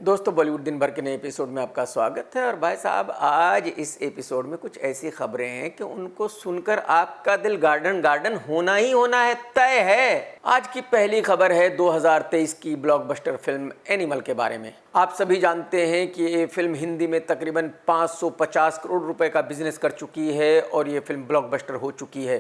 दोस्तों बॉलीवुड दिन भर के नए एपिसोड में आपका स्वागत है। और भाई साहब, आज इस एपिसोड में कुछ ऐसी खबरें हैं कि उनको सुनकर आपका दिल गार्डन गार्डन होना ही होना है, तय है। आज की पहली खबर है 2023 की ब्लॉकबस्टर फिल्म एनिमल के बारे में। आप सभी जानते हैं कि ये फिल्म हिंदी में तकरीबन 550 करोड़ रुपए का बिजनेस कर चुकी है और ये फिल्म ब्लॉकबस्टर हो चुकी है।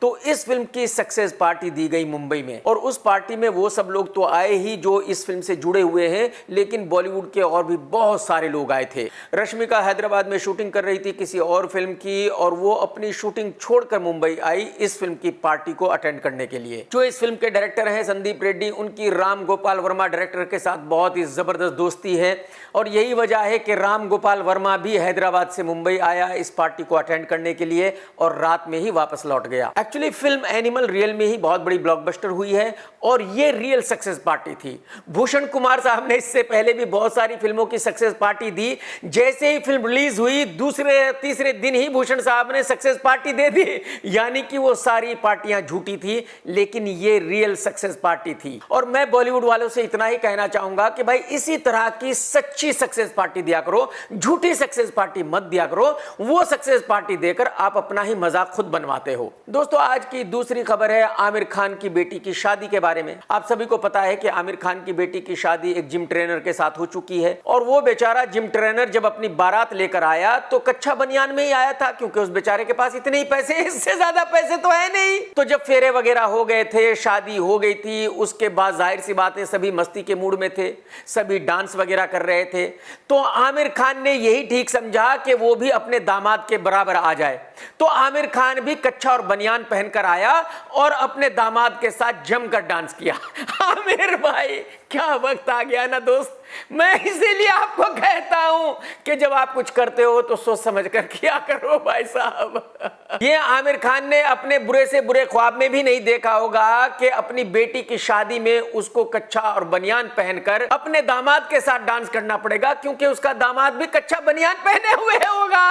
तो इस फिल्म की सक्सेस पार्टी दी गई मुंबई में, और उस पार्टी में वो सब लोग तो आए ही जो इस फिल्म से जुड़े हुए हैं, लेकिन बॉलीवुड के और भी बहुत सारे लोग आए थे। रश्मिका हैदराबाद में शूटिंग कर रही थी किसी और फिल्म की, और वो अपनी शूटिंग छोड़कर मुंबई आई इस फिल्म की पार्टी को अटेंड करने के लिए। जो इस फिल्म के डायरेक्टर हैं संदीप रेड्डी, उनकी राम गोपाल वर्मा डायरेक्टर के साथ बहुत ही जबरदस्त दोस्ती है, और यही वजह है कि राम गोपाल वर्मा भी हैदराबाद से मुंबई आया इस पार्टी को अटेंड करने के लिए और रात में ही वापस लौट गया। एक्चुअली फिल्म एनिमल रियल में ही बहुत बड़ी ब्लॉकबस्टर हुई है और ये रियल सक्सेस पार्टी थी। भूषण कुमार साहब ने इससे पहले भी बहुत सारी फिल्मों की सक्सेस पार्टी दी। जैसे ही फिल्म रिलीज हुई दूसरे तीसरे दिन ही भूषण साहब ने सक्सेस पार्टी दे दी, यानी कि वो सारी पार्टियां झूठी थी, लेकिन ये रियल सक्सेस पार्टी थी। और मैं बॉलीवुड वालों से इतना ही कहना चाहूंगा कि भाई इसी तरह की सच्ची सक्सेस पार्टी दिया करो, झूठी सक्सेस पार्टी मत दिया करो। वो सक्सेस पार्टी देकर आप अपना ही मजाक खुद बनवाते हो। दोस्तों, आज की दूसरी खबर है आमिर खान की बेटी की शादी के बारे में। आप सभी को पता है कि आमिर खान की बेटी की शादी एक जिम ट्रेनर के साथ हो चुकी है, और वो बेचारा जिम ट्रेनर जब अपनी बारात लेकर आया तो कच्चा बनियान में ही आया था, क्योंकि उस बेचारे के पास इतने ही पैसे, इससे ज्यादा पैसे तो है नहीं। तो जब फेरे वगैरह हो गए थे, शादी हो गई थी, उसके बाद जाहिर सी बात है सभी मस्ती के मूड में थे, सभी डांस वगैरह कर रहे थे। तो आमिर खान ने यही ठीक समझा कि वो भी अपने दामाद के बराबर आ जाए। तो आमिर खान भी कच्चा और बनियान पहनकर आया और अपने दामाद के साथ जमकर डांस किया। आमिर भाई, क्या वक्त आ गया ना दोस्त। मैं इसीलिए आपको कहता हूं कि जब आप कुछ करते हो तो सोच समझ कर किया करो भाई साहब। ये आमिर खान ने अपने बुरे से बुरे ख्वाब में भी नहीं देखा होगा कि अपनी बेटी की शादी में उसको कच्चा और बनियान पहनकर अपने दामाद के साथ डांस करना पड़ेगा, क्योंकि उसका दामाद भी कच्चा बनियान पहने हुए होगा।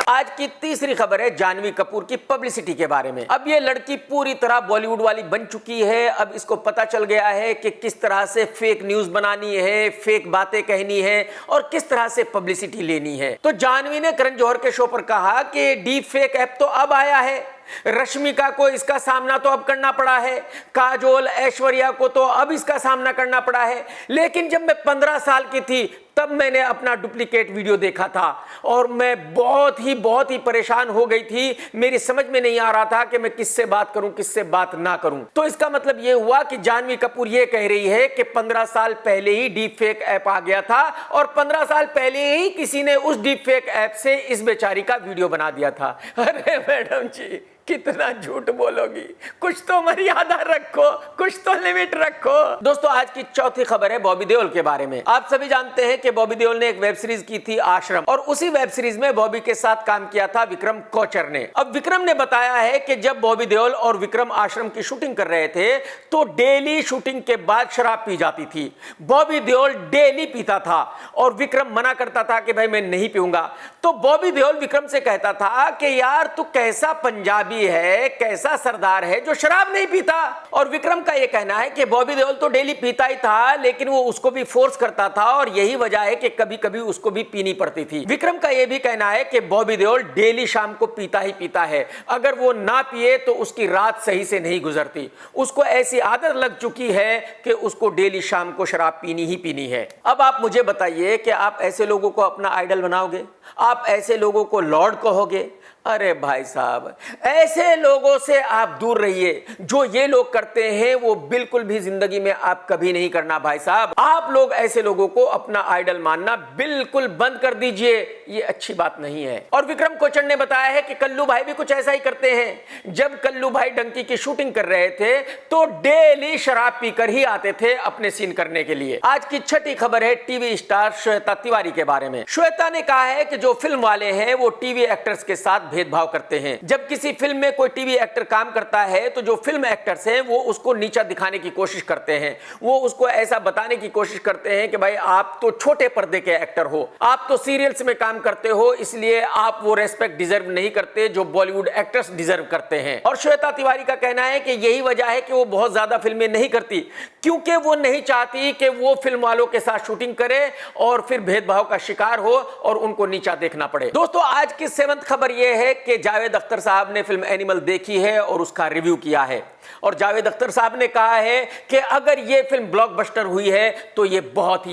आज की तीसरी खबर है जानवी कपूर की पब्लिसिटी के बारे में। अब ये लड़की पूरी तरह बॉलीवुड वाली बन चुकी है। अब इसको पता चल गया है कि किस तरह से फेक न्यूज बनानी है, फेक बातें कहनी है और किस तरह से पब्लिसिटी लेनी है। तो जानवी ने करण जौहर के शो पर कहा कि डीप फेक ऐप तो अब आया है, रश्मिका को इसका सामना तो अब करना पड़ा है, काजोल ऐश्वर्या को तो अब इसका सामना करना पड़ा है, लेकिन जब मैं 15 साल की थी तब मैंने अपना डुप्लीकेट वीडियो देखा था और मैं बहुत ही परेशान हो गई थी। मेरी समझ में नहीं आ रहा था कि मैं किससे बात करूं, किससे बात ना करूं। तो इसका मतलब यह हुआ कि जानवी कपूर यह कह रही है कि 15 साल पहले ही डीप फेक ऐप आ गया था और 15 साल पहले ही किसी ने उस डीप फेक ऐप से इस बेचारी का वीडियो बना दिया था। अरे मैडम जी, कितना झूठ बोलोगी, कुछ तो मर्यादा रखो, कुछ तो लिमिट रखो। दोस्तों, आज की चौथी खबर है बॉबी देओल के बारे में। आप सभी जानते हैं कि बॉबी देओल ने एक वेब सीरीज की थी आश्रम, और उसी वेब सीरीज में बॉबी के साथ काम किया था विक्रम कोचर ने। अब विक्रम ने बताया है कि जब बॉबी देओल और विक्रम आश्रम की शूटिंग कर रहे थे तो डेली शूटिंग के बाद शराब पी जाती थी। बॉबी देओल डेली पीता था और विक्रम मना करता था कि भाई मैं नहीं पीऊंगा। तो बॉबी देओल विक्रम से कहता था कि यार तू कैसा पंजाबी है, कैसा सरदार है जो शराब नहीं पीता। और विक्रम का यह कहना है कि बॉबी देओल तो डेली पीता ही था, लेकिन वो उसको भी फोर्स करता था और यही वजह है कि कभी कभी उसको भी पीनी पड़ती थी। विक्रम का यह भी कहना है कि बॉबी देओल डेली शाम को पीता ही पीता है, अगर वो ना पिए तो उसकी रात सही से नहीं गुजरती। उसको ऐसी आदत लग चुकी है कि उसको डेली शाम को शराब पीनी ही पीनी है। अब आप मुझे बताइए कि आप ऐसे लोगों को अपना आइडल बनाओगे? आप ऐसे लोगों को लॉर्ड कहोगे? अरे भाई साहब, ऐसे लोगों से आप दूर रहिए। जो ये लोग करते हैं वो बिल्कुल भी जिंदगी में आप कभी नहीं करना भाई साहब। आप लोग ऐसे लोगों को अपना आइडल मानना बिल्कुल बंद कर दीजिए, ये अच्छी बात नहीं है। और विक्रम कोचर ने बताया है कि कल्लू भाई भी कुछ ऐसा ही करते हैं। जब कल्लू भाई डंकी की शूटिंग कर रहे थे तो डेली शराब पीकर ही आते थे अपने सीन करने के लिए। आज की छठी खबर है टीवी स्टार श्वेता तिवारी के बारे में। श्वेता ने कहा है कि जो फिल्म वाले हैं वो टीवी एक्टर्स के साथ भेदभाव करते हैं। जब किसी फिल्म में कोई टीवी एक्टर काम करता है तो जो फिल्म एक्टर्स हैं वो उसको नीचा दिखाने की कोशिश करते हैं, वो उसको ऐसा बताने की कोशिश करते हैं कि भाई आप तो छोटे पर्दे के एक्टर हो, आप तो सीरियल्स में काम करते हो, इसलिए आप वो रेस्पेक्ट डिजर्व नहीं करते जो बॉलीवुड एक्टर्स डिजर्व करते हैं। और श्वेता तिवारी का कहना है कि यही वजह है कि वो बहुत ज्यादा फिल्में नहीं करती, क्योंकि वो नहीं चाहती कि वो फिल्म वालों के साथ शूटिंग करे और फिर भेदभाव का शिकार हो और उनको नीचा देखना पड़े। दोस्तों, आज की 7th खबर यह है कि जावेद अख्तर साहब ने फिल्म एनिमल देखी है और उसका रिव्यू किया है। और जावेद अख्तर साहब ने कहा है कि अगर यह फिल्म ब्लॉकबस्टर हुई है तो यह बहुत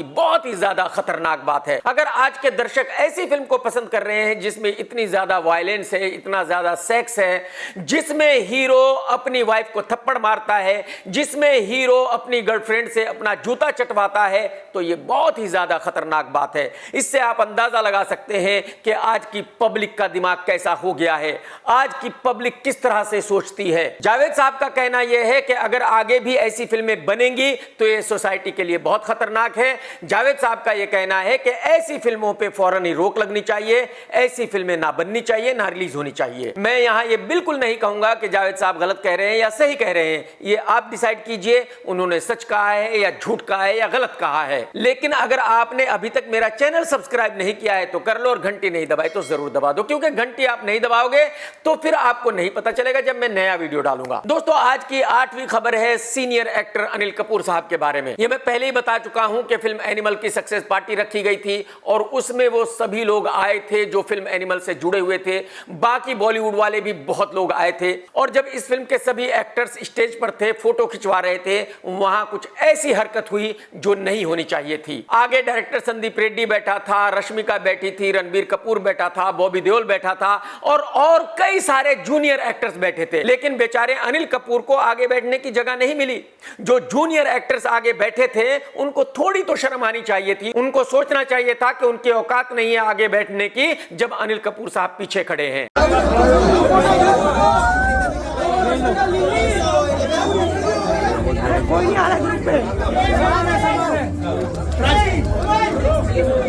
ही ज्यादा खतरनाक बात है। अगर आज के दर्शक ऐसी फिल्म को पसंद कर रहे हैं जिसमें इतनी ज्यादा वायलेंस है, इतना ज्यादा सेक्स है, जिसमें हीरो अपनी वाइफ को थप्पड़ मारता है, जिसमें हीरो अपनी गर्लफ्रेंड से अपना जूता चटवाता है, तो यह बहुत ही ज्यादा खतरनाक बात है। इससे आप अंदाजा लगा सकते हैं कि आज की पब्लिक का दिमाग कैसा हो गया है, आज की पब्लिक किस तरह से सोचती है। जावेद साहब का कहना यह है कि अगर आगे भी ऐसी फिल्में बनेंगी तो यह सोसाइटी के लिए बहुत खतरनाक है। जावेद साहब का यह कहना है कि ऐसी फिल्मों पे फौरन ही रोक लगनी चाहिए, ऐसी फिल्में ना बननी चाहिए, ना रिलीज होनी चाहिए। मैं यहां यह बिल्कुल नहीं कहूंगा कि जावेद साहब गलत कह रहे हैं या सही कह रहे हैं, यह आप डिसाइड कीजिए उन्होंने सच कहा है या झूठ कहा है या गलत कहा है। लेकिन अगर आपने अभी तक मेरा चैनल सब्सक्राइब नहीं किया है तो कर लो, और घंटी नहीं दबाई तो जरूर दबा दो, क्योंकि घंटी आप नहीं दबाओगे तो फिर आपको नहीं पता चलेगा जब मैं नया वीडियो डालूंगा। दोस्तों, आज की 8वीं खबर है सीनियर एक्टर अनिल कपूर साहब के बारे में। यह मैं पहले ही बता चुका हूं कि फिल्म एनिमल की सक्सेस पार्टी रखी गई थी और उसमें वो सभी लोग आए थे जो फिल्म एनिमल से जुड़े हुए थे, बाकी बॉलीवुड वाले भी बहुत लोग आए थे। और जब इस फिल्म के सभी एक्टर्स स्टेज पर थे, फोटो खिंचवा रहे थे, वहां कुछ ऐसी हरकत हुई जो नहीं होनी चाहिए थी। आगे डायरेक्टर संदीप रेड्डी बैठा था, रश्मिका बैठी थी, रणबीर कपूर बैठा था, बॉबी देओल बैठा था और कई सारे जूनियर एक्टर्स बैठे थे। लेकिन बेचारे अनिल कपूर को आगे बैठने की जगह नहीं मिली। जो जूनियर एक्टर्स आगे बैठे थे उनको थोड़ी तो शर्म आनी चाहिए थी, उनको सोचना चाहिए था कि उनकी औकात नहीं है आगे बैठने की जब अनिल कपूर साहब पीछे खड़े हैं।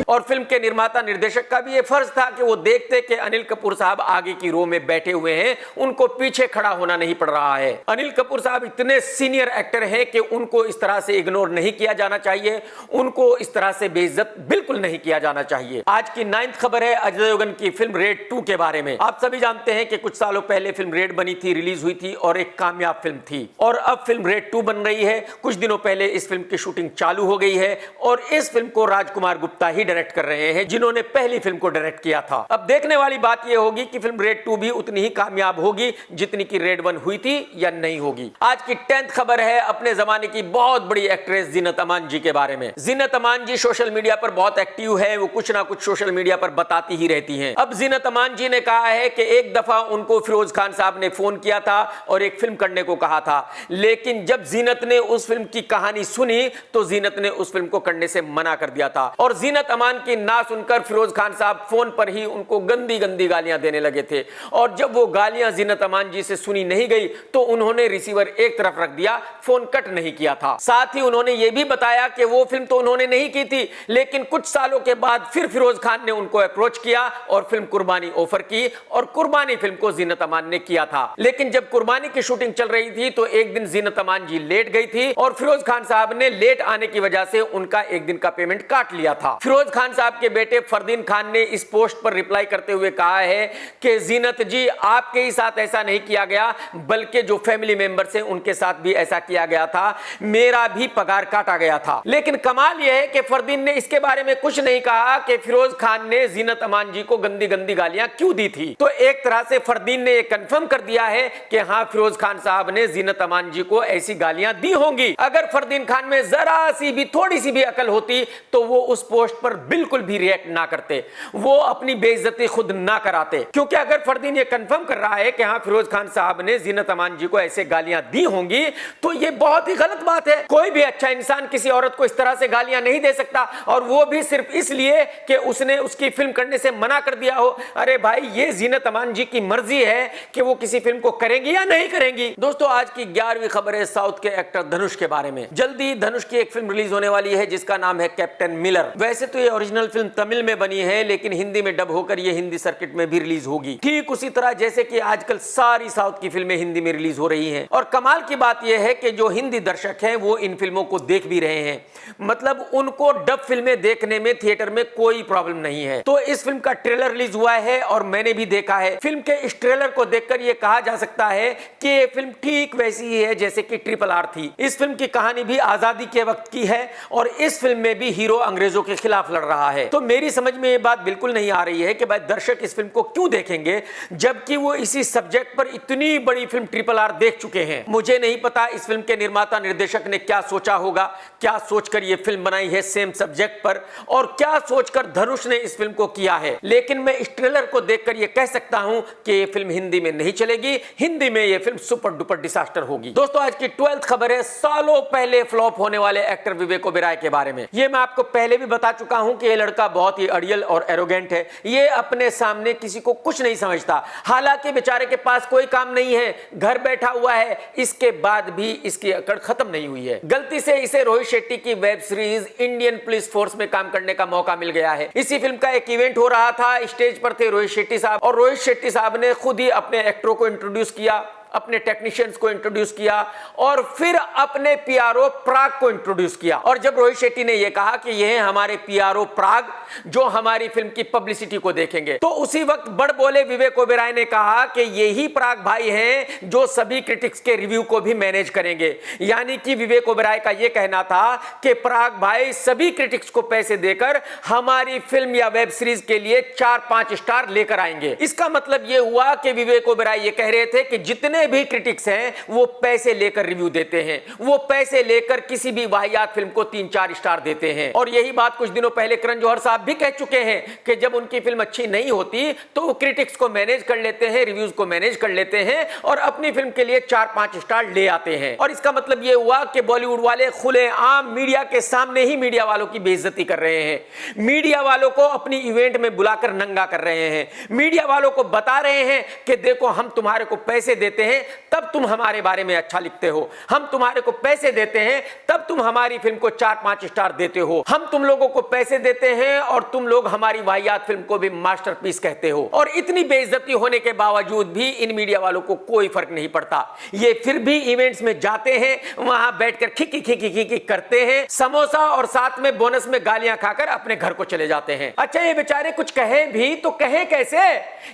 और फिल्म के निर्माता निर्देशक का भी यह फर्ज था कि वो देखते कि अनिल कपूर साहब आगे की रो में बैठे हुए हैं, उनको पीछे खड़ा होना नहीं पड़ रहा है। अनिल कपूर साहब इतने सीनियर एक्टर हैं कि उनको इस तरह से इग्नोर नहीं किया जाना चाहिए, उनको इस तरह से बेइज्जत बिल्कुल नहीं किया जाना चाहिए। आज की 9th खबर है अजय देवगन की फिल्म रेड 2 के बारे में। आप सभी जानते हैं कि कुछ सालों पहले फिल्म रेड बनी थी, रिलीज हुई थी और एक कामयाब फिल्म थी, और अब फिल्म रेड 2 बन रही है। कुछ दिनों पहले इस फिल्म की शूटिंग चालू हो गई है और इस फिल्म को राजकुमार गुप्ता ही डायरेक्ट कर रहे हैं, जिन्होंने पहली फिल्म को डायरेक्ट किया था। अब देखने वाली बात यह होगी कि फिल्म रेड 2 भी उतनी ही कामयाब होगी जितनी की रेड 1 हुई थी या नहीं होगी। आज की 10th खबर है अपने जमाने की बहुत बड़ी एक्ट्रेस जीनत अमान जी के बारे में। जीनत अमान जी सोशल मीडिया पर बहुत एक्टिव है, वो कुछ ना कुछ सोशल मीडिया पर बताती ही रहती हैं। अब जीनत अमान जी ने कहा है कि एक दफा उनको फिरोज खान साहब ने फोन किया था और एक फिल्म करने को कहा था, लेकिन जब जीनत ने उस फिल्म की कहानी सुनी तो जीनत ने उस फिल्म को करने से मना कर दिया था। और जीनत अमान की ना सुनकर फिरोज खान साहब फोन पर ही उनको गंदी गंदी गालियां देने लगे थे, और जब वो गालियां जीनत अमान जी से सुनी नहीं गई तो उन्होंने रिसीवर एक तरफ रख दिया, फोन कट नहीं किया था। साथ ही उन्होंने ये भी बताया कि वो फिल्म तो उन्होंने नहीं की थी, लेकिन कुछ सालों के बाद फिर फिरोज खान ने उनको अप्रोच किया और फिल्म कुर्बानी ऑफर की, और कुर्बानी फिल्म को जीनत अमान ने किया था। लेकिन जब कुर्बानी की शूटिंग चल रही थी तो एक दिन जीनत अमान जी लेट गई थी और फिरोज खान साहब ने लेट आने की वजह से उनका एक दिन का पेमेंट काट लिया था। फिरोज खान साहब के बेटे फरदीन खान ने इस पोस्ट पर रिप्लाई करते हुए कहा है कि जीनत जी, आपके ही साथ ऐसा नहीं किया गया, बल्कि जो फैमिली मेंबर्स हैं उनके साथ भी ऐसा किया गया था, मेरा भी पगार काटा गया था। लेकिन कमाल यह है कि फरदीन ने इसके बारे में कुछ नहीं कहा कि फिरोज खान ने जीनत अमान जी को गंदी गंदी गालियां क्यों दी थी। तो एक तरह से फरदीन ने यह कंफर्म कर दिया है कि हाँ, फिरोज खान साहब ने जीनत अमान जी को ऐसी गालियां दी होंगी। अगर फरदीन खान में जरा सी भी, थोड़ी सी भी अकल होती तो वो उस पोस्ट पर बिल्कुल भी रिएक्ट ना करते, वो अपनी बेइज्जती खुद ना कराते। क्योंकि अगर फरदीन ये कंफर्म कर रहा है कि हाँ, फिरोज खान साहब ने जीनत अमान जी को ऐसे गालियां दी होंगी, तो ये बहुत ही गलत बात है। कोई भी अच्छा इंसान किसी औरत को इस तरह से गालियां नहीं दे सकता, और वो भी सिर्फ इसलिए कि उसने उसकी फिल्म करने से मना कर दिया हो। अरे भाई, ये जीनत अमान जी की मर्जी है कि वो किसी फिल्म को करेंगी या नहीं करेंगी। दोस्तों, आज की 11वीं खबर है साउथ के एक्टर धनुष के बारे में। जल्दी धनुष की एक फिल्म रिलीज होने वाली है जिसका नाम है कैप्टन मिलर। वैसे तो ये ओरिजिनल फिल्म तमिल में बनी है, लेकिन हिंदी में डब होकर ये हिंदी सर्किट में भी रिलीज होगी। ठीक उसी तरह जैसे कि आजकल सारी साउथ की फिल्में हिंदी में रिलीज हो रही हैं। और कमाल की बात यह है कि जो हिंदी दर्शक हैं वो इन फिल्मों को देख भी रहे हैं, मतलब उनको डब फिल्में देखने में थिएटर में कोई प्रॉब्लम नहीं है। तो इस फिल्म का ट्रेलर रिलीज हुआ है और मैंने भी देखा है। फिल्म के इस ट्रेलर को देखकर यह कहा जा सकता है कि ये फिल्म ठीक वैसी ही है जैसे कि RRR थी। इस फिल्म की कहानी भी आजादी के वक्त की है और इस फिल्म में भी हीरो अंग्रेजों के खिलाफ लड़ रहा है। तो मेरी समझ में ये बात बिल्कुल नहीं आ रही है कि भाई दर्शक इस फिल्म को क्यों देखेंगे जबकि वो इसी सब्जेक्ट पर इतनी बड़ी फिल्म RRR देख चुके हैं। मुझे नहीं पता इस फिल्म के निर्माता निर्देशक ने क्या सोचा होगा, क्या सोचकर ये फिल्म बनाई है सेम सब्जेक्ट पर, और क्या सोचकर धनुष ने इस फिल्म को किया है। लेकिन मैं इस ट्रेलर को देखकर ये कह सकता हूं कि ये फिल्म हिंदी में नहीं चलेगी, हिंदी में ये फिल्म सुपर डुपर डिजास्टर होगी। दोस्तों आज की 12th खबर है सालों पहले फ्लॉप होने वाले एक्टर विवेक ओबेरॉय के बारे में। ये मैं आपको पहले भी बता चुका हूं कि ये लड़का बहुत ही अड़ियल और एरोगेंट है। ये अपने सामने किसी को कुछ नहीं समझता, हालांकि बेचारे के पास कोई काम नहीं है, घर बैठा हुआ है, इसके बाद भी इसकी अकड़ खत्म नहीं हुई है। गलती से इसे रोहित शेट्टी की web series Indian police force में काम करने का मौका मिल गया है। इसी फिल्म का एक इवेंट हो रहा था, स्टेज पर थे रोहित शेट्टी साहब और रोहित शेट्टी साहब ने खुद ही अपने एक्टरों को इंट्रोड्यूस किया, अपने टेक्नीशियंस को इंट्रोड्यूस किया और फिर अपने पीआरओ प्राग को इंट्रोड्यूस किया। और जब रोहित शेट्टी ने यह कहा कि यह हमारे पीआरओ प्राग जो हमारी फिल्म की पब्लिसिटी को देखेंगे, तो उसी वक्त बड़ बोले विवेक ओबेरॉय ने कहा कि यही प्राग भाई हैं जो सभी क्रिटिक्स के रिव्यू को भी मैनेज करेंगे। यानी कि विवेक ओबेरॉय का यह कहना था कि प्राग भाई सभी क्रिटिक्स को पैसे देकर हमारी फिल्म या वेब सीरीज के लिए 4-5 स्टार लेकर आएंगे। इसका मतलब यह हुआ कि विवेक ओबेरॉय ये कह रहे थे कि जितने भी क्रिटिक्स हैं वो पैसे लेकर रिव्यू देते हैं, वो पैसे लेकर किसी भी वाहियात फिल्म को 3-4 स्टार देते हैं। और यही बात कुछ दिनों पहले करण जौहर साहब भी कह चुके हैं कि जब उनकी फिल्म अच्छी नहीं होती तो वो क्रिटिक्स को मैनेज कर लेते हैं, रिव्यूज को मैनेज कर लेते हैं और अपनी फिल्म के लिए 4-5 स्टार ले आते हैं। और इसका मतलब यह हुआ कि बॉलीवुड वाले खुलेआम मीडिया के सामने ही मीडिया वालों की बेइज्जती कर रहे हैं, मीडिया वालों को अपनी इवेंट में बुलाकर नंगा कर रहे हैं, मीडिया वालों को बता रहे हैं कि देखो हम तुम्हारे को पैसे देते हैं तब तुम हमारे बारे में अच्छा लिखते हो, हम तुम्हारे को पैसे देते हैं तब तुम हमारी फिल्म को 4-5 स्टार देते हो, हम तुम लोगों को पैसे देते हैं और तुम लोग हमारी वाहियात फिल्म को भी मास्टरपीस कहते हो। और इतनी बेइज्जती होने के बावजूद भी इन मीडिया वालों को कोई फर्क नहीं पड़ता, ये फिर भी इवेंट्स में जाते हैं, वहां बैठकर खिकी खिकी खिकी करते हैं, समोसा और साथ में बोनस में गालियां खाकर अपने घर को चले जाते हैं। अच्छा ये बेचारे कुछ कहें भी तो कहें कैसे?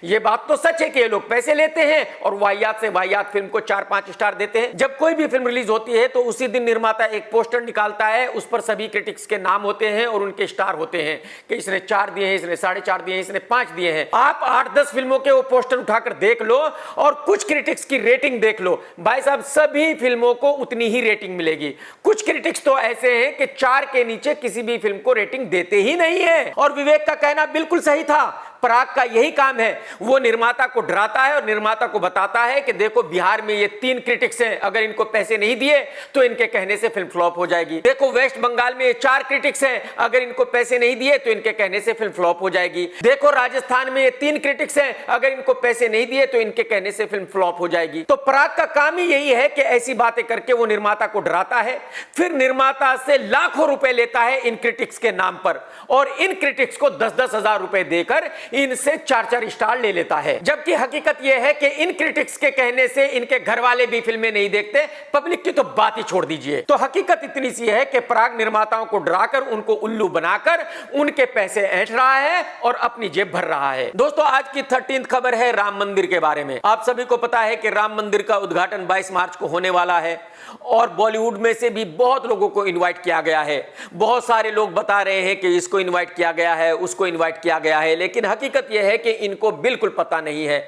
ये बात तो सच है कि ये लोग पैसे लेते हैं और वाहियात से वाहियात फिल्म को 4-5 स्टार देते हैं। जब कोई भी फिल्म रिलीज होती है तो उसी दिन निर्माता एक पोस्टर निकालता है, उस पर सभी क्रिटिक्स के नाम होते हैं और उनके स्टार होते हैं कि इसने 4 दिए हैं, इसने 4.5 दिए हैं, इसने 5 दिए हैं। आप 8-10 फिल्मों के वो पोस्टर उठाकर देख लो और कुछ क्रिटिक्स की रेटिंग देख लो, भाई साहब सभी फिल्मों को उतनी ही रेटिंग मिलेगी। कुछ क्रिटिक्स तो ऐसे हैं कि 4 के नीचे किसी भी फिल्म को रेटिंग देते ही नहीं है। और विवेक का कहना बिल्कुल सही था, प्राग का यही काम है, वो निर्माता को डराता है और निर्माता को बताता है कि देखो बिहार में ये 3 क्रिटिक्स हैं, अगर इनको पैसे नहीं दिए तो इनके कहने से फिल्म फ्लॉप हो जाएगी। देखो वेस्ट बंगाल में ये 4 क्रिटिक्स हैं, अगर इनको पैसे नहीं दिए तो इनके कहने से फिल्म फ्लॉप हो जाएगी। देखो राजस्थान में ये 3 क्रिटिक्स हैं, अगर इनको पैसे नहीं दिए तो इनके कहने से फिल्म फ्लॉप हो जाएगी। तो प्राग का काम ही यही है कि ऐसी बातें करके वो निर्माता को डराता है, फिर निर्माता से लाखों रुपए लेता है इन क्रिटिक्स के नाम पर और इन क्रिटिक्स को 10-10 हजार रुपए देकर इनसे 4-4 स्टार ले लेता है। जबकि हकीकत यह है कि इन क्रिटिक्स के कहने से इनके घर वाले भी फिल्में नहीं देखते, पब्लिक की तो बात ही छोड़ दीजिए। तो हकीकत इतनी सी है कि प्राग निर्माताओं को डराकर उनको उल्लू बनाकर उनके पैसे ऐंठ रहा है और अपनी जेब भर रहा है। दोस्तों आज की 13th खबर है राम मंदिर के बारे में। आप सभी को पता है कि राम मंदिर का उद्घाटन 22 मार्च को होने वाला है और बॉलीवुड में से भी बहुत लोगों को इनवाइट किया गया है। बहुत सारे लोग बता रहे हैं कि इसको इनवाइट किया गया है, उसको इनवाइट किया गया है, लेकिन हकीकत यह है कि इनको बिल्कुल पता नहीं है।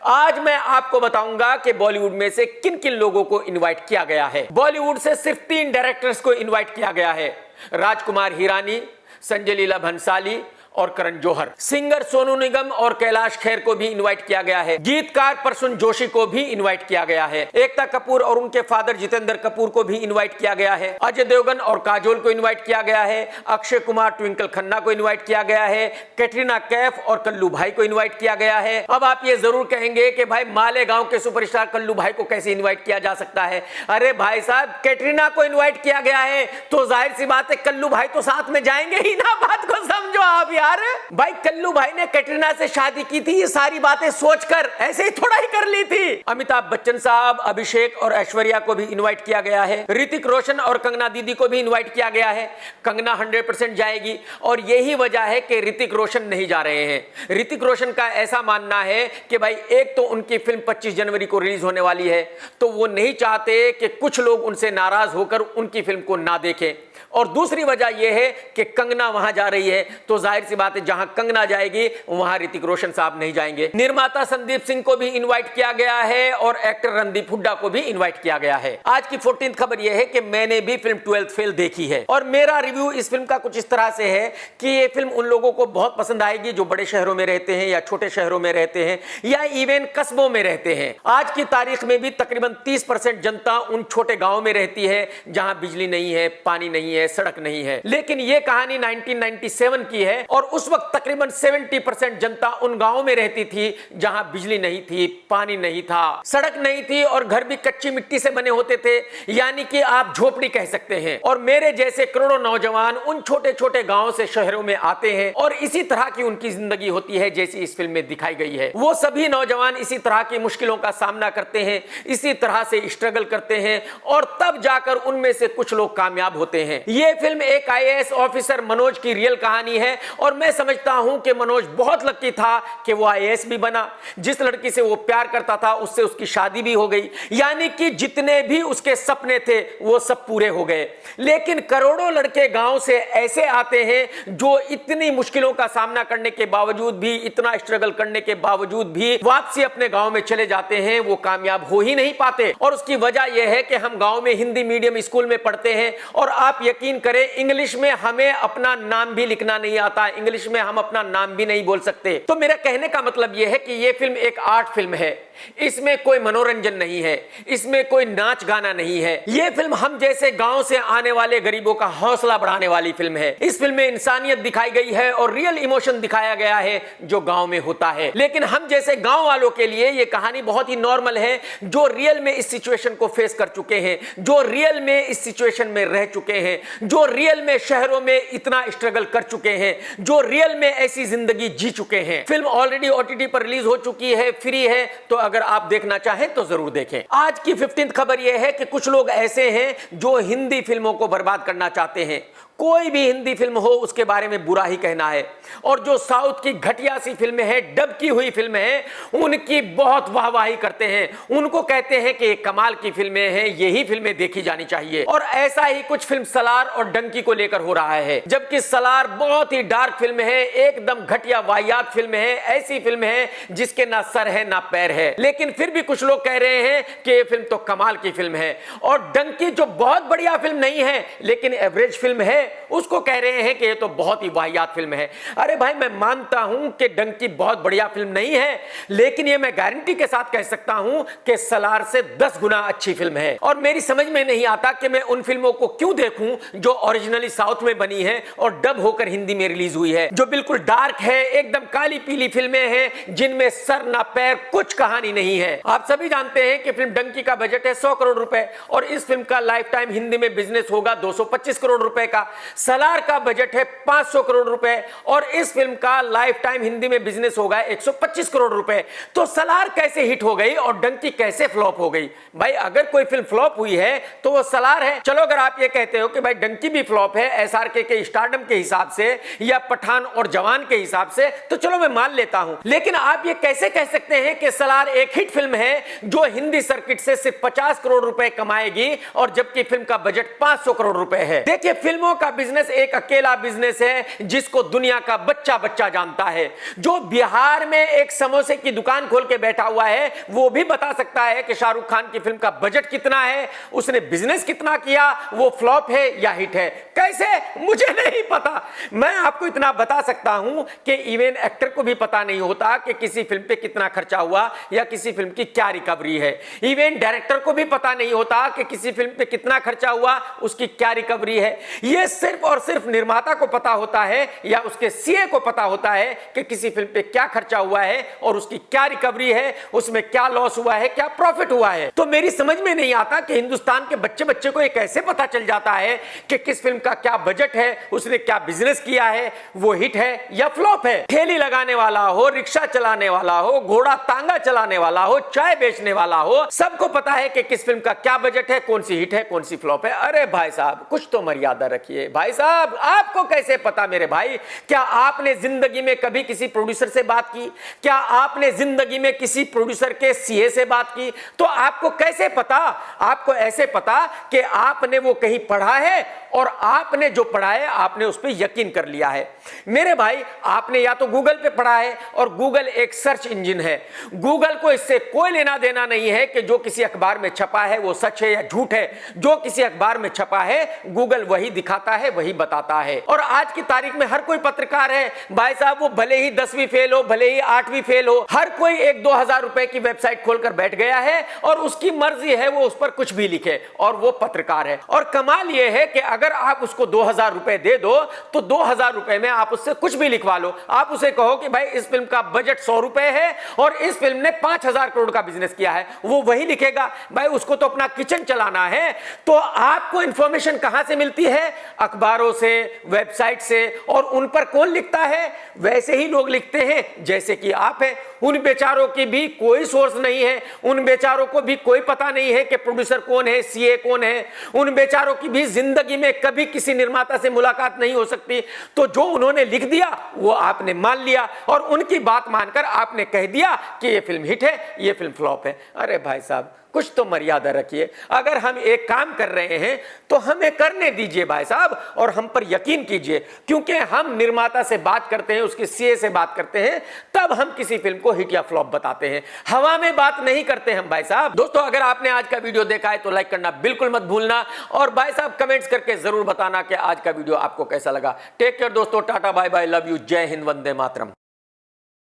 आज मैं आपको बताऊंगा कि बॉलीवुड में से किन किन लोगों को इनवाइट किया गया है। बॉलीवुड से सिर्फ 3 डायरेक्टर्स को इनवाइट किया गया है, राजकुमार हिरानी, संजय लीला भंसाली और करण जौहर। सिंगर सोनू निगम और कैलाश खेर को भी इनवाइट किया गया है। गीतकार प्रसून जोशी को भी इनवाइट किया गया है। एकता कपूर और उनके फादर जितेंद्र कपूर को भी इनवाइट किया गया है। अजय देवगन और काजोल को इनवाइट किया गया है। अक्षय कुमार, ट्विंकल खन्ना को इनवाइट किया गया है। कैटरीना कैफ और कल्लू भाई को इनवाइट किया गया है। अब आप ये जरूर कहेंगे कि भाई मालेगांव के सुपरस्टार कल्लू भाई को कैसे इनवाइट किया जा सकता है। अरे भाई साहब, कैटरीना को इनवाइट किया गया है तो जाहिर सी बात है कल्लू भाई तो साथ में जाएंगे ही ना। बात को समझो आप यार। भाई कल्लू भाई ने कैटरीना से शादी की थी, ये सारी बातें सोचकर, ऐसे ही थोड़ा ही कर ली थी। अमिताभ बच्चन साहब, अभिषेक और ऐश्वर्या को भी इनवाइट किया गया है। ऋतिक रोशन और कंगना दीदी को भी इनवाइट किया गया है। कंगना 100% जाएगी और यही वजह है कि ऋतिक रोशन नहीं जा रहे हैं। ऋतिक रोशन का ऐसा मानना है कि भाई एक तो उनकी फिल्म 25 जनवरी को रिलीज होने वाली है, तो वो नहीं चाहते कि कुछ लोग उनसे नाराज होकर उनकी फिल्म को ना देखें, और दूसरी वजह यह है कि कंगना वहां जा रही है, तो जाहिर सी बात है जहां कंगना जाएगी वहां ऋतिक रोशन साहब नहीं जाएंगे। निर्माता संदीप सिंह को भी इनवाइट किया गया है और एक्टर रणदीप हुड्डा को भी इनवाइट किया गया है। आज की 14th खबर यह है कि मैंने भी फिल्म 12th फेल देखी है और मेरा रिव्यू इस फिल्म का कुछ इस तरह से है कि ये फिल्म उन लोगों को बहुत पसंद आएगी जो बड़े शहरों में रहते हैं या छोटे शहरों में रहते हैं या इवन कस्बों में रहते हैं। आज की तारीख में भी तकरीबन 30% जनता उन छोटे गांवों में रहती है जहां बिजली नहीं है, पानी नहीं है, सड़क नहीं है। लेकिन यह कहानी 1997 की है और उस वक्त तकरीबन 70% जनता उन गांवों में रहती थी जहां बिजली नहीं थी, पानी नहीं था, सड़क नहीं थी और घर भी कच्ची मिट्टी से बने होते थे, यानी कि आप झोपड़ी कह सकते हैं। और मेरे जैसे करोड़ों नौजवान उन छोटे छोटे गांवों से शहरों में आते हैं और इसी तरह की उनकी जिंदगी होती है जैसी इस फिल्म में दिखाई गई है। वो सभी नौजवान इसी तरह की मुश्किलों का सामना करते हैं, इसी तरह से स्ट्रगल करते हैं और तब जाकर उनमें से कुछ लोग कामयाब होते हैं। ये फिल्म एक IAS ऑफिसर मनोज की रियल कहानी है और मैं समझता हूं कि मनोज बहुत लकी था कि वो IAS भी बना। जिस लड़की से वो प्यार करता था उससे उसकी शादी भी हो गई, यानी कि जितने भी उसके सपने थे वो सब पूरे हो गए। लेकिन करोड़ों लड़के गांव से ऐसे आते हैं जो इतनी मुश्किलों का सामना करने के बावजूद भी, इतना स्ट्रगल करने के बावजूद भी वापसी अपने गांव में चले जाते हैं, वो कामयाब हो ही नहीं पाते। और उसकी वजह यह है कि हम गांव में हिंदी मीडियम स्कूल में पढ़ते हैं और आप यकीन करें इंग्लिश में हमें अपना नाम भी लिखना नहीं आता, इंग्लिश में हम अपना नाम भी नहीं बोल सकते। तो मेरा कहने का मतलब यह है कि यह फिल्म एक आर्ट फिल्म है, इसमें कोई मनोरंजन नहीं है, इसमें कोई नाच गाना नहीं है। यह फिल्म हम जैसे गांव से आने वाले गरीबों का हौसला बढ़ाने वाली फिल्म है। इस फिल्म में इंसानियत दिखाई गई है और रियल इमोशन दिखाया गया है जो गांव में होता है। लेकिन हम जैसे गांव वालों के लिए यह कहानी बहुत ही नॉर्मल है, जो रियल में इस सिचुएशन को फेस कर चुके हैं, जो रियल में इस सिचुएशन में रह चुके हैं, जो रियल में शहरों में इतना स्ट्रगल कर चुके हैं, जो रियल में ऐसी जिंदगी जी चुके हैं। फिल्म ऑलरेडी OTT पर रिलीज हो चुकी है, फ्री है, तो अगर आप देखना चाहें तो जरूर देखें। आज की 15th खबर यह है कि कुछ लोग ऐसे हैं जो हिंदी फिल्मों को बर्बाद करना चाहते हैं। कोई भी हिंदी फिल्म हो उसके बारे में बुरा ही कहना है, और जो साउथ की घटिया सी फिल्में हैं, डब की हुई फिल्में हैं, उनकी बहुत वाहवाही करते हैं। उनको कहते हैं कि कमाल की फिल्में हैं, यही फिल्में देखी जानी चाहिए। और ऐसा ही कुछ फिल्म सलार और डंकी को लेकर हो रहा है, जबकि सलार बहुत ही डार्क फिल्म है, एकदम घटिया वाहियात फिल्म है, ऐसी फिल्म है जिसके ना सर है ना पैर है। लेकिन फिर भी कुछ लोग कह रहे हैं कि ये फिल्म तो कमाल की फिल्म है। और डंकी जो बहुत बढ़िया फिल्म नहीं है लेकिन एवरेज फिल्म है, उसको कह रहे हैं कि ये तो बहुत ही वाहियात फिल्म है। अरे भाई, मैं मानता हूं कि डंकी बहुत बढ़िया फिल्म नहीं है, लेकिन ये मैं गारंटी के साथ कह सकता हूं कि सलार से 10 गुना अच्छी फिल्म है। और मेरी समझ में नहीं आता कि मैं उन फिल्मों को क्यों देखूं जो ओरिजिनली साउथ में बनी है और डब होकर हिंदी में रिलीज हुई है, जो बिल्कुल डार्क है, एकदम काली पीली फिल्में हैं जिनमें सर ना पैर, कुछ कहानी नहीं है। आप सभी जानते हैं कि फिल्म डंकी का बजट है 100 करोड़ रुपए और इस फिल्म का लाइफ टाइम हिंदी में बिजनेस होगा 225 करोड़ रुपए का। सलार का बजट है 500 करोड़ रुपए और इस फिल्म का लाइफ टाइम हिंदी में बिजनेस होगा 125 करोड़ रुपए। तो सलार कैसे हिट हो गई और डंकी कैसे फ्लॉप हो गई? भाई, अगर कोई फिल्म फ्लॉप हुई है तो वो सलार है। चलो, अगर आप ये कहते हो कि भाई डंकी भी फ्लॉप है SRK के स्टारडम के हिसाब से या पठान और जवान के हिसाब से, तो चलो मैं मान लेता हूं। लेकिन आप ये कैसे कह सकते हैं कि सलार एक हिट फिल्म है जो हिंदी सर्किट से सिर्फ 50 करोड़ रुपए कमाएगी और जबकि फिल्म का बजट 500 करोड़ रुपए है? देखिए, फिल्मों आपका बिजनेस एक अकेला बिजनेस है जिसको दुनिया का बच्चा बच्चा जानता है। जो बिहार में एक समोसे की दुकान खोल के बैठा हुआ है वो भी बता सकता है कि शाहरुख खान की फिल्म का बजट कितना है, उसने बिजनेस कितना किया, वो फ्लॉप है या हिट है। कैसे, मुझे नहीं पता। मैं आपको इतना बता सकता हूं कि इवन एक्टर को भी पता नहीं होता कि किसी फिल्म पे कितना खर्चा हुआ या किसी फिल्म की क्या रिकवरी है। इवन डायरेक्टर को भी पता नहीं होता कि किसी फिल्म पे कितना खर्चा हुआ, उसकी क्या रिकवरी है। यह सिर्फ और सिर्फ निर्माता को पता होता है या उसके सीए को पता होता है कि किसी फिल्म पे क्या खर्चा हुआ है और उसकी क्या रिकवरी है, उसमें क्या लॉस हुआ है, क्या प्रॉफिट हुआ है। तो मेरी समझ में नहीं आता कि हिंदुस्तान के बच्चे बच्चे को ये कैसे पता चल जाता है कि किस फिल्म का क्या बजट है, उसने क्या बिजनेस किया है, वो हिट है या फ्लॉप है। ठेली लगाने वाला हो, रिक्शा चलाने वाला हो, घोड़ा तांगा चलाने वाला हो, चाय बेचने वाला हो, सबको पता है कि किस फिल्म का क्या बजट है, कौन सी हिट है, कौन सी फ्लॉप है। अरे भाई साहब, कुछ तो मर्यादा रखिए। भाई साहब, आपको कैसे पता मेरे भाई? क्या आपने जिंदगी में कभी किसी प्रोड्यूसर से बात की? क्या आपने जिंदगी में किसी प्रोड्यूसर के सीए से बात की? तो आपको कैसे पता? आपको ऐसे पता कि आपने वो कहीं पढ़ा है और आपने जो पढ़ा है आपने उस पर यकीन कर लिया है। मेरे भाई, आपने या तो गूगल पे पढ़ा है और गूगल एक सर्च इंजन है। गूगल को इससे कोई लेना देना नहीं है कि जो किसी अखबार में छपा है वो सच है या झूठ है। जो किसी अखबार में छपा है गूगल वही दिखाता है, वही बताता है। और आज की तारीख में हर कोई पत्रकार है भाई साहब, वो भले ही 10वीं फेल हो, भले ही 8वीं फेल हो, हर कोई 1-2 हजार रुपए की वेबसाइट खोलकर बैठ गया है और उसकी मर्जी है वो उस पर कुछ भी लिखे और वो पत्रकार है। और कमाल ये है कि अगर आप उसको 2000 रुपए दे दो तो 2000 रुपए में आप उससे कुछ भी लिखवा लो। आप उसे कहो कि भाई इस फिल्म का बजट 100 रुपए है और इस फिल्म ने 5000 करोड़ का बिजनेस किया है, वो वही लिखेगा। भाई उसको तो अपना किचन चलाना है। तो आपको इंफॉर्मेशन कहां से मिलती है? अखबारों से, वेबसाइट से। और उन पर कौन लिखता है? वैसे ही लोग लिखते हैं जैसे कि आप हैं। उन बेचारों की भी कोई सोर्स नहीं है, उन बेचारों को भी कोई पता नहीं है कि प्रोड्यूसर कौन है, सीए कौन है। उन बेचारों की भी जिंदगी में कभी किसी निर्माता से मुलाकात नहीं हो सकती। तो जो उन्होंने लिख दिया वो आपने मान लिया और उनकी बात मानकर आपने कह दिया कि ये फिल्म हिट है, ये फिल्म फ्लॉप है। अरे भाई साहब, कुछ तो मर्यादा रखिए। अगर हम एक काम कर रहे हैं तो हमें करने दीजिए भाई साहब, और हम पर यकीन कीजिए। क्योंकि हम निर्माता से बात करते हैं, उसके सीए से बात करते हैं, तब हम किसी फिल्म को हिट या फ्लॉप बताते हैं। हवा में बात नहीं करते हम भाई साहब। दोस्तों, अगर आपने आज का वीडियो देखा है तो लाइक करना बिल्कुल मत भूलना और भाई साहब कमेंट्स करके जरूर बताना कि आज का वीडियो आपको कैसा लगा। टेक केयर दोस्तों, tata bye bye, love you, जय हिंद, वंदे मातरम।